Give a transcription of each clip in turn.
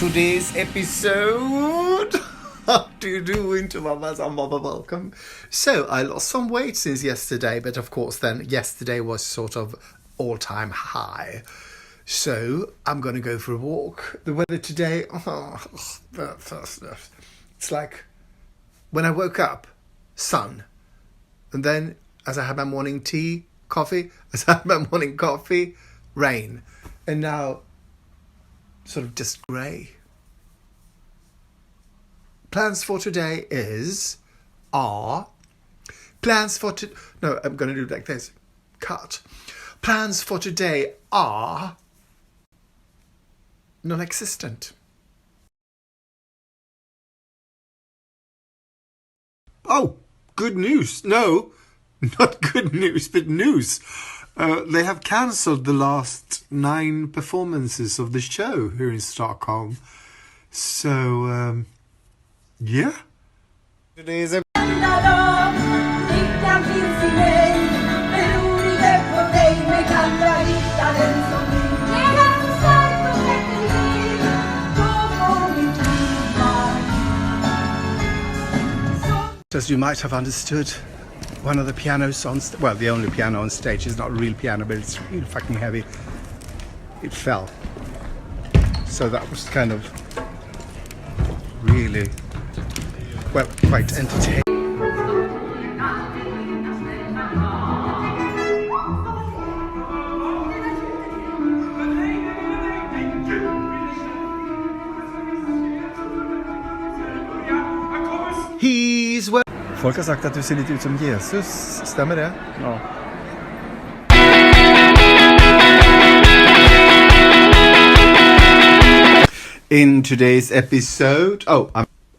today's episode. How do you do, Intermamas? I'm Mama, welcome. So, I lost some weight since yesterday, but of course then yesterday was sort of all-time high. So, I'm going to go for a walk. The weather today, it's like when I woke up, sun. And then as I had my morning tea, coffee, rain. And now, sort of just grey. Plans for today I'm going to do it like this. Cut. Plans for today are non-existent. Oh, good news. No, not good news, but news. They have cancelled the last 9 performances of the show here in Stockholm. So, yeah. Today's a... As you might have understood, one of the pianos on the only piano on stage is not a real piano, but it's really fucking heavy. It fell. So that was kind of really, quite entertaining. Folk har sagt att du ser lite ut som Jesus. Stämmer det? Ja. In today's episode... Oh,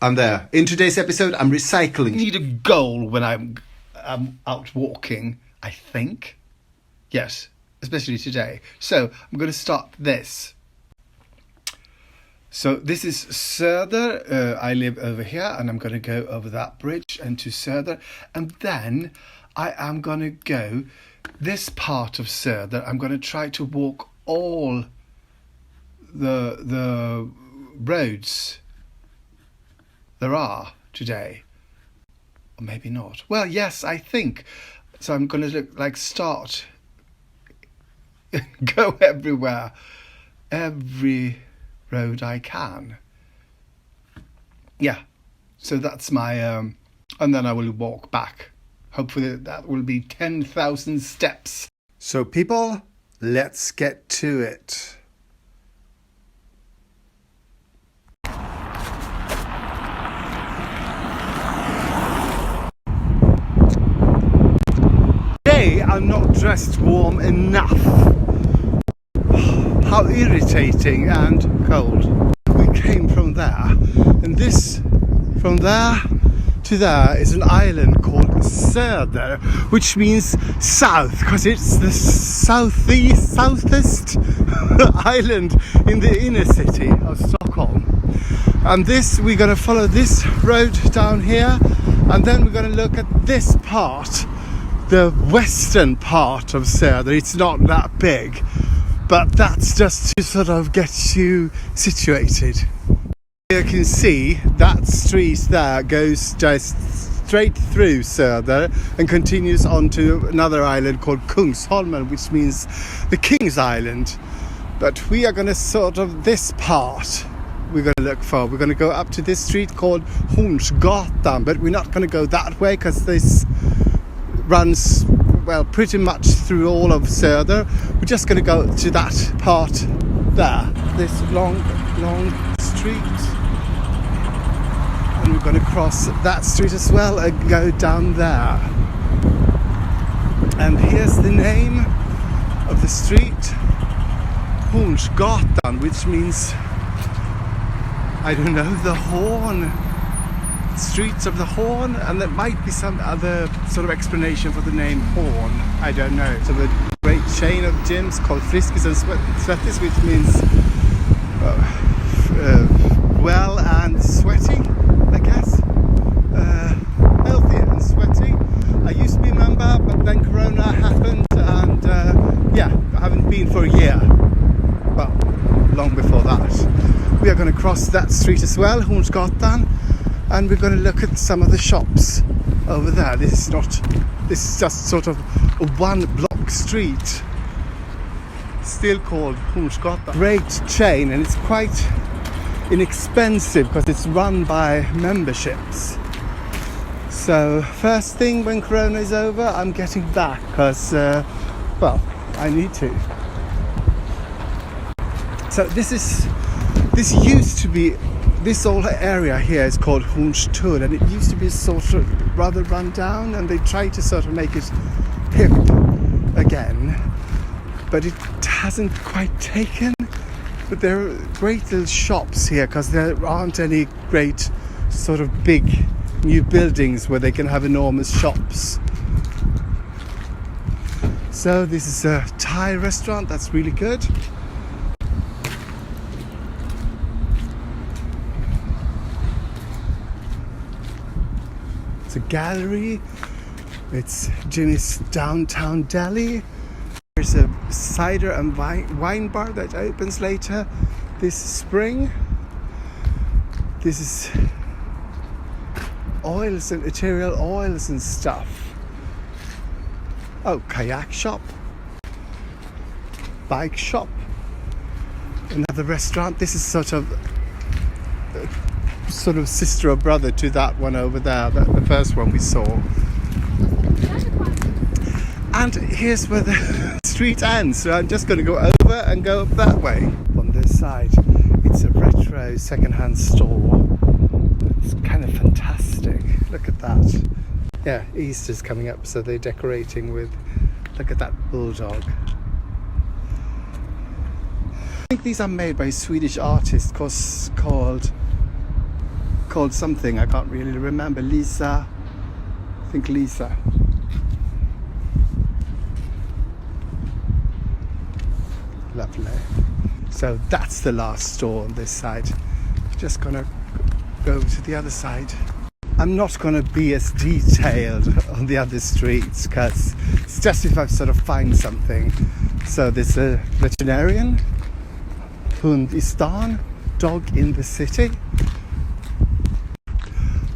I'm there. In today's episode, I'm recycling. I need a goal when I'm out walking, I think. Yes, especially today. So, I'm going to start this. So this is Söder. I live over here and I'm going to go over that bridge and to Söder. And then I am going to go this part of Söder. I'm going to try to walk all the roads there are today. Or maybe not. Well, yes, I think. So I'm going to start, go everywhere. Every road I can. Yeah, so that's my and then I will walk back. Hopefully that will be 10,000 steps. So people, let's get to it. Today I'm not dressed warm enough. How irritating and cold. We came from there, and this, from there to there, is an island called Söder, which means south, because it's the southest island in the inner city of Stockholm. And this, we're going to follow this road down here, and then we're going to look at this part, the western part of Söder. It's not that big. But that's just to sort of get you situated. You can see that street there goes just straight through Söder and continues on to another island called Kungsholmen, which means the King's Island. But we are going to sort of, this part we're going to look for. We're going to go up to this street called Hornsgatan, but we're not going to go that way because this runs pretty much through all of Söder. We're just going to go to that part there, this long street, and we're going to cross that street as well and go down there. And here's the name of the street, Hornsgatan, which means, I don't know, the horn. Streets of the Horn, and there might be some other sort of explanation for the name Horn. I don't know. So a great chain of gyms called Crisscross and Sweaties, which means well and sweaty, I guess. Healthy and sweaty. I used to be a member, but then Corona happened, and I haven't been for a year. Well, long before that. we are going to cross that street as well, Hornsgatan, and we're going to look at some of the shops over there. This is just sort of a one block street, still called Hornsgatan. Great chain, and it's quite inexpensive because it's run by memberships. So first thing when Corona is over, I'm getting back because, well, I need to. So this used to be, this whole area here is called Hornstull, and it used to be sort of rather run down, and they tried to sort of make it hip again, but it hasn't quite taken. But there are great little shops here because there aren't any great sort of big new buildings where they can have enormous shops. So this is a Thai restaurant that's really good. It's a gallery. It's Jimmy's Downtown Deli. There's a cider and wine bar that opens later this spring. This is oils and ethereal oils and stuff. Oh, kayak shop, bike shop, another restaurant. This is sort of sister or brother to that one over there, the first one we saw. And here's where the street ends, so I'm just going to go over and go up that way. On this side, it's a retro second-hand store. It's kind of fantastic. Look at that. Yeah, Easter's coming up, so they're decorating with, look at that bulldog. I think these are made by a Swedish artist called something, I can't really remember. Lisa, I think Lisa. Lovely. So that's the last store on this side. Just gonna go to the other side. I'm not gonna be as detailed on the other streets because it's just if I sort of find something. So there's a veterinarian, hund i stan, dog in the city.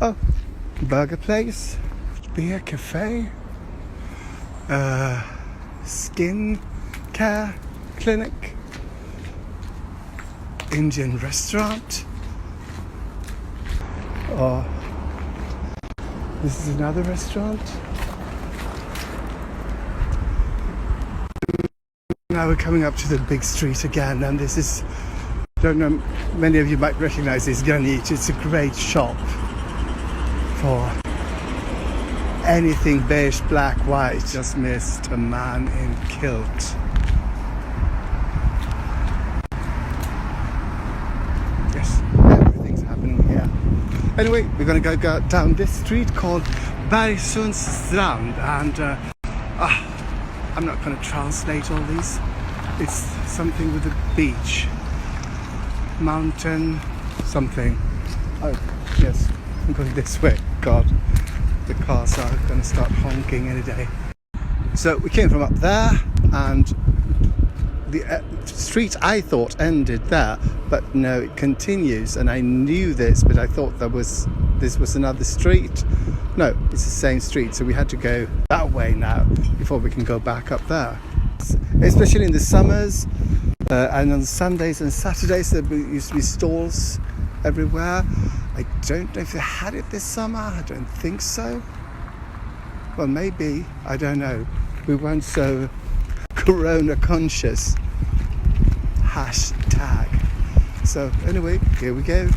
Oh, burger place, beer cafe, skin care clinic, Indian restaurant. Oh, this is another restaurant. Now we're coming up to the big street again, and this is, I don't know, many of you might recognize this Granit. It's a great shop for anything beige, black, white. Just missed a man in kilt. Yes, everything's happening here. Anyway, we're going to go down this street called Bergsunds strand, and I'm not going to translate all these. It's something with a beach, mountain, something. Oh, yes, I'm going this way. God, the cars are going to start honking any day. So we came from up there, and the street I thought ended there, but no, it continues. And I knew this, but I thought this was another street. No, it's the same street, so we had to go that way now before we can go back up there. Especially in the summers and on Sundays and Saturdays, there used to be stalls everywhere. I don't know if they had it this summer. I don't think so. Well, maybe. I don't know. We weren't so Corona conscious. Hashtag. So anyway, here we go.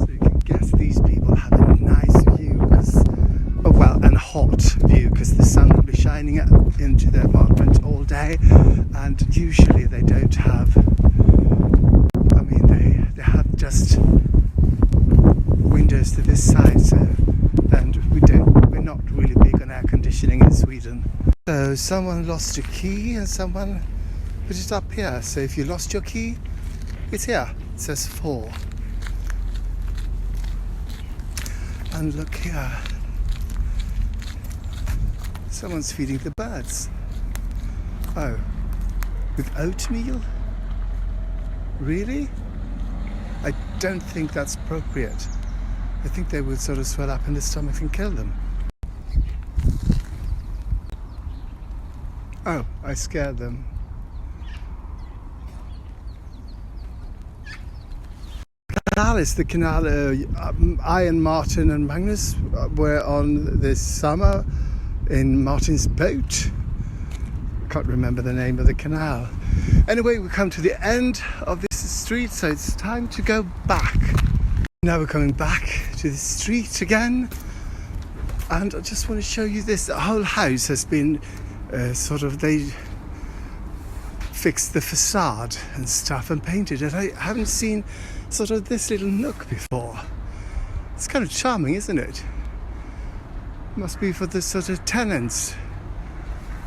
So you can guess these people have a nice view, and hot view, because the sun will be shining up into their apartment all day, and usually they don't have, they have just windows to this side, so, and we're not really big on air conditioning in Sweden. So someone lost a key and someone put it up here. So if you lost your key, it's here. It says 4. And look here. Someone's feeding the birds. Oh, with oatmeal? Really? I don't think that's appropriate. I think they would sort of swell up in the stomach and kill them. Oh, I scared them. Canal is the canal I and Martin and Magnus were on this summer in Martin's boat. I can't remember the name of the canal. Anyway, we come to the end of this street, so it's time to go back. Now we're coming back to the street again, and I just want to show you this. The whole house has been they fixed the facade and stuff and painted it. I haven't seen sort of this little nook before. It's kind of charming, isn't it? Must be for the sort of tenants,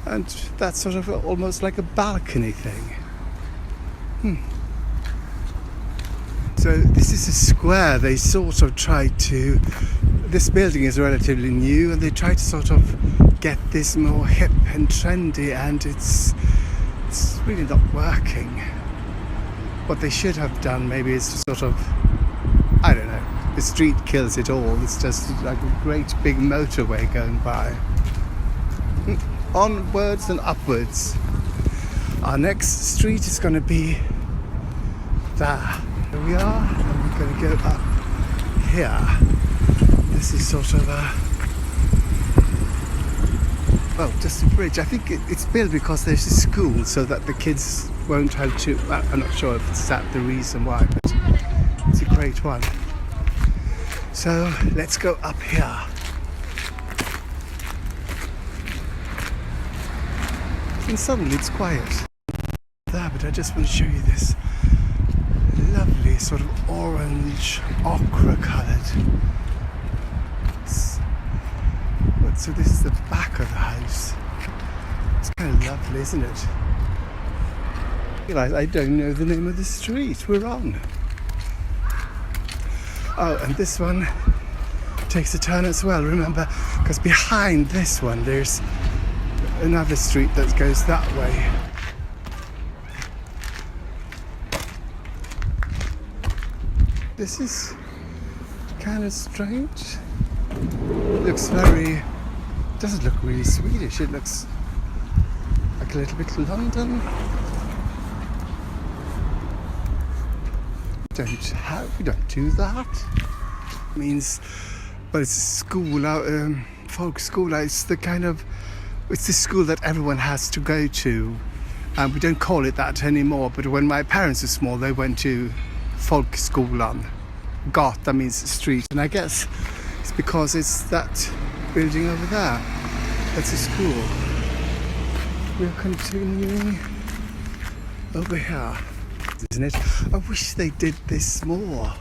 and that's sort of almost like a balcony thing. So this is a square. They sort of tried to, this building is relatively new, and they tried to sort of get this more hip and trendy, and it's really not working. What they should have done maybe is to sort of, I don't know, the street kills it all. It's just like a great big motorway going by. Onwards and upwards. Our next street is going to be there. Here we are, and we're going to go up here. This is sort of just a bridge. I think it's built because there's a school, so that the kids won't have to. Well, I'm not sure if it's that the reason why, but it's a great one. So let's go up here. And suddenly it's quiet there, but I just want to show you this lovely sort of orange ochre coloured. So this is the back of the house. It's kind of lovely, isn't it? I don't know the name of the street we're on. Oh, and this one takes a turn as well, remember, because behind this one there's another street that goes that way. This is kind of strange. It looks doesn't look really Swedish. It looks like a little bit London. We don't do that. It means, but it's a school, folk school. It's the school that everyone has to go to, and we don't call it that anymore. But when my parents were small, they went to folkskolan. Gata means street, and I guess it's because it's that building over there. That's a school. We're continuing over here, isn't it? I wish they did this more,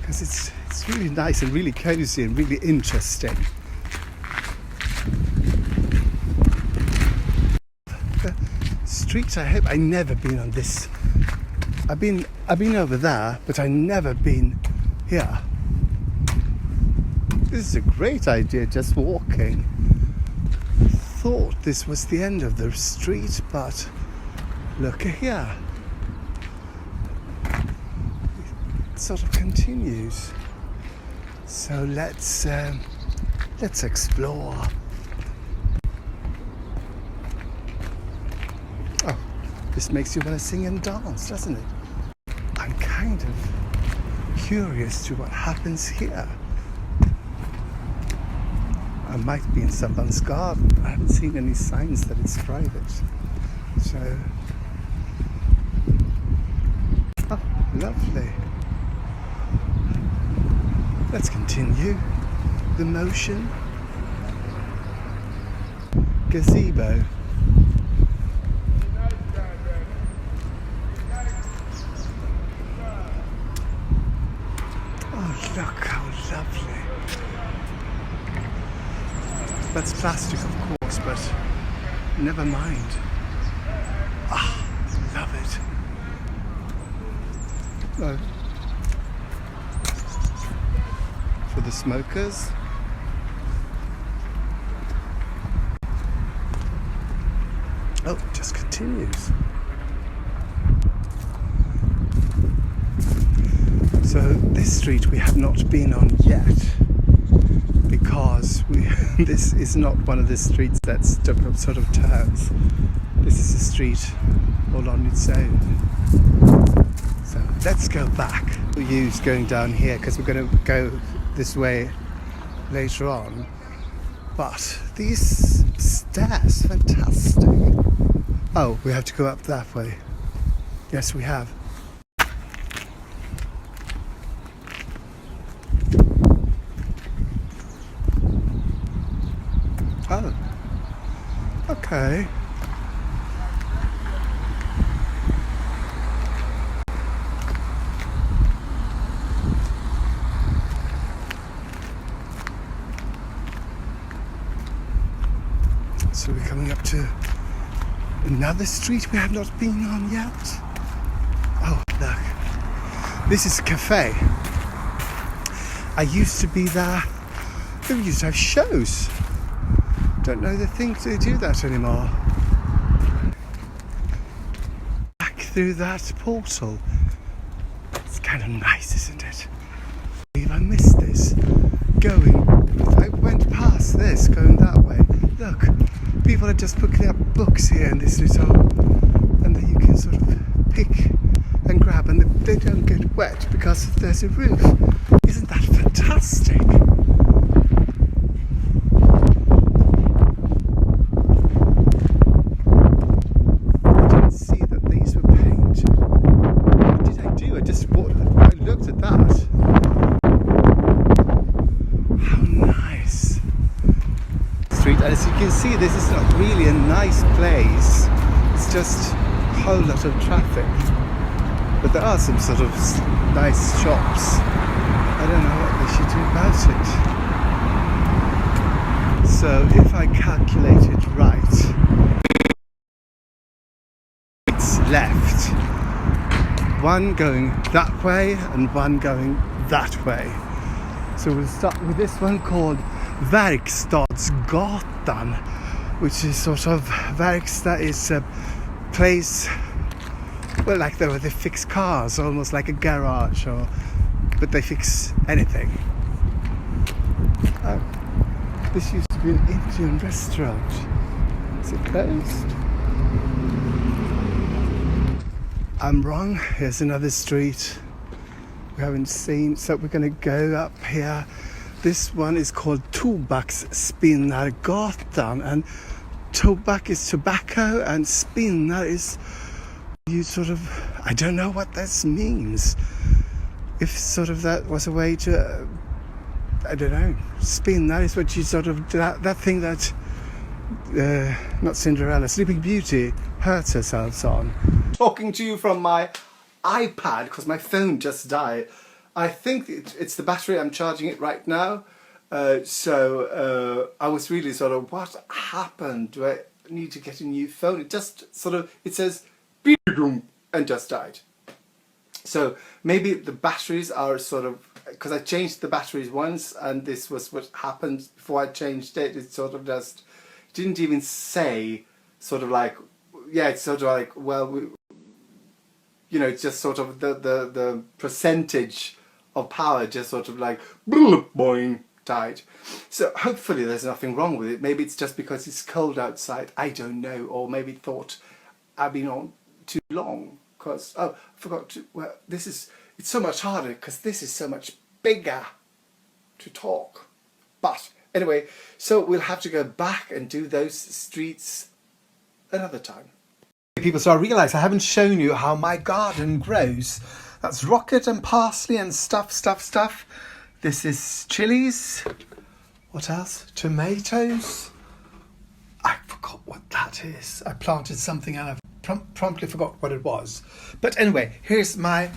because it's really nice and really cozy and really interesting. The streets, I've never been on this. I've been over there, but I've never been here. This is a great idea, just walking. Thought this was the end of the street, but look here. It sort of continues. So let's explore. Oh, this makes you want to sing and dance, doesn't it? I'm kind of curious to what happens here. I might be in someone's garden. I haven't seen any signs that it's private. So, oh, lovely. Let's continue the motion. Gazebo. Oh, look how lovely. That's plastic, of course, but never mind. Ah, love it. No. For the smokers. Oh, it just continues. So this street we have not been on yet, because this is not one of the streets that's sort of turns. This is a street all on its own. So let's go back. We'll use going down here because we're going to go this way later on. But these stairs, fantastic. Oh, we have to go up that way. Yes, we have. Oh, okay. So we're coming up to another street we have not been on yet. Oh, look. This is a cafe. I used to be there. We used to have shows. Don't know the thing to do that anymore. Back through that portal. It's kind of nice, isn't it? I missed this. I went past this, going that way. Look, people are just picking up books here in this little, and then you can sort of pick and grab, and they don't get wet because there's a roof. Isn't that fantastic? I didn't see that these were painted. What did I do? I looked at that. How nice. Street, and as you can see, this is not really a nice place. It's just a whole lot of traffic. But there are some sort of nice shops. I don't know what they should do about it. So if I calculate it right, it's left. One going that way and one going that way. So we'll start with this one called Verkstadsgatan, which is sort of, verkstad is a place, well, like where they fix cars, almost like a garage, but they fix anything. Oh, this used to be an Indian restaurant. Is it closed? I'm wrong. Here's another street we haven't seen, so we're going to go up here. This one is called Tobaksspinnargatan, and tobak is tobacco and spinnar is, you sort of, I don't know what this means. If sort of that was a way to, I don't know, spin, that is what you sort of, that thing that, not Cinderella, Sleeping Beauty hurts herself on. Talking to you from my iPad because my phone just died. I think it's the battery. I'm charging it right now. So I was really sort of, what happened? Do I need to get a new phone? It just sort of, it says and just died. So maybe the batteries are sort of, because I changed the batteries once and this was what happened before I changed it. It sort of just didn't even say sort of like, yeah, it's sort of like, well, you know, it's just sort of the percentage of power just sort of like boing, died. So hopefully there's nothing wrong with it. Maybe it's just because it's cold outside. I don't know. Or maybe thought I've been on too long. Because, oh, I forgot to, well, this is, it's so much harder because this is so much bigger to talk. But anyway, so we'll have to go back and do those streets another time. People, so I realise I haven't shown you how my garden grows. That's rocket and parsley and stuff. This is chilies. What else? Tomatoes. I forgot what that is. I planted something and I've promptly forgot what it was. But anyway, here's my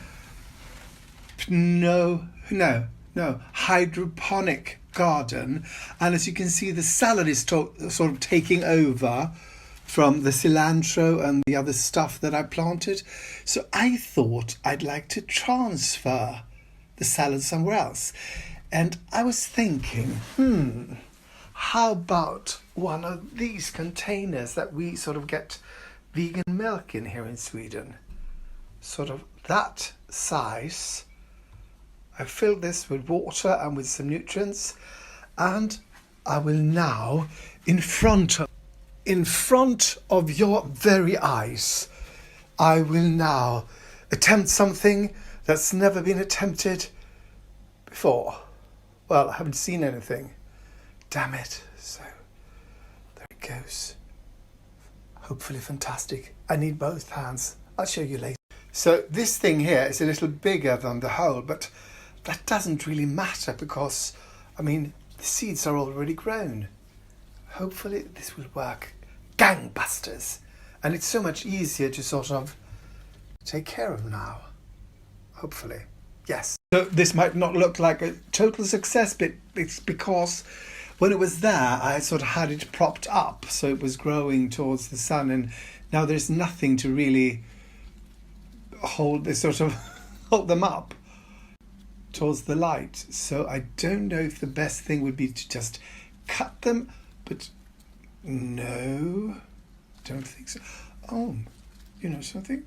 hydroponic garden. And as you can see, the salad is sort of taking over from the cilantro and the other stuff that I planted. So I thought I'd like to transfer the salad somewhere else. And I was thinking, how about one of these containers that we sort of get vegan milk in here in Sweden. Sort of that size. I filled this with water and with some nutrients, and I will now, in front of your very eyes, I will now attempt something that's never been attempted before. Well, I haven't seen anything. Damn it. So, there it goes. Hopefully fantastic. I need both hands. I'll show you later. So this thing here is a little bigger than the hole, but that doesn't really matter because, I mean, the seeds are already grown. Hopefully this will work gangbusters. And it's so much easier to sort of take care of now. Hopefully. Yes. So this might not look like a total success, but it's because when it was there, I sort of had it propped up, so it was growing towards the sun, and now there's nothing to really hold them up towards the light. So I don't know if the best thing would be to just cut them, but no, don't think so. Oh, you know something?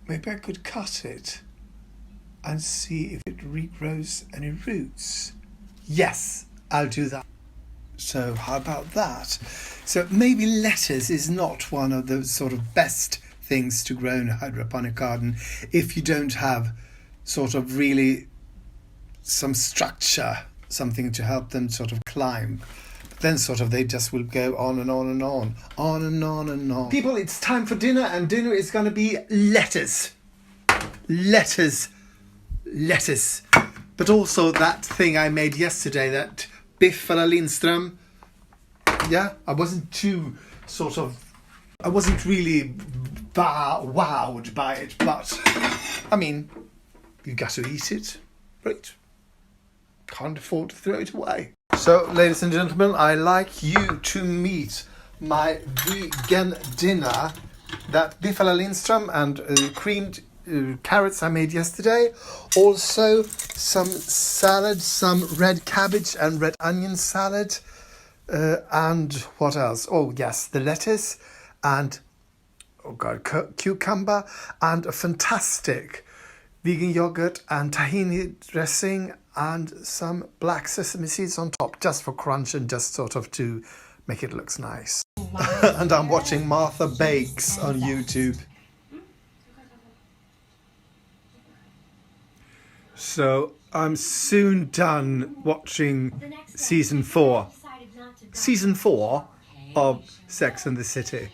Maybe I could cut it and see if it regrows any roots. Yes, I'll do that. So how about that? So maybe lettuce is not one of the sort of best things to grow in a hydroponic garden if you don't have sort of really some structure, something to help them sort of climb. But then sort of they just will go on and on and on and on and on. People, it's time for dinner, and dinner is going to be lettuce. Lettuce. But also that thing I made yesterday, that biff alla Lindström. Yeah, I wasn't really wowed by it, but I mean, you got to eat it, right? Can't afford to throw it away. So, ladies and gentlemen, I'd like you to meet my vegan dinner, that biff alla Lindström and creamed carrots I made yesterday. Also some salad, some red cabbage and red onion salad. And what else? Oh yes, the lettuce and cucumber and a fantastic vegan yogurt and tahini dressing and some black sesame seeds on top, just for crunch and just sort of to make it look nice. And I'm watching Martha Bakes on YouTube. So I'm soon done watching season 4 of Sex and the City.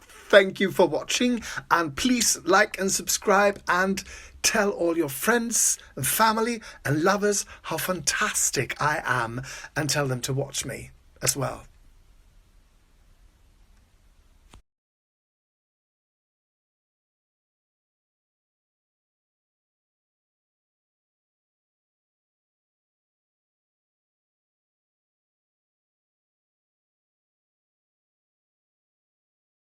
Thank you for watching, and please like and subscribe and tell all your friends and family and lovers how fantastic I am, and tell them to watch me as well.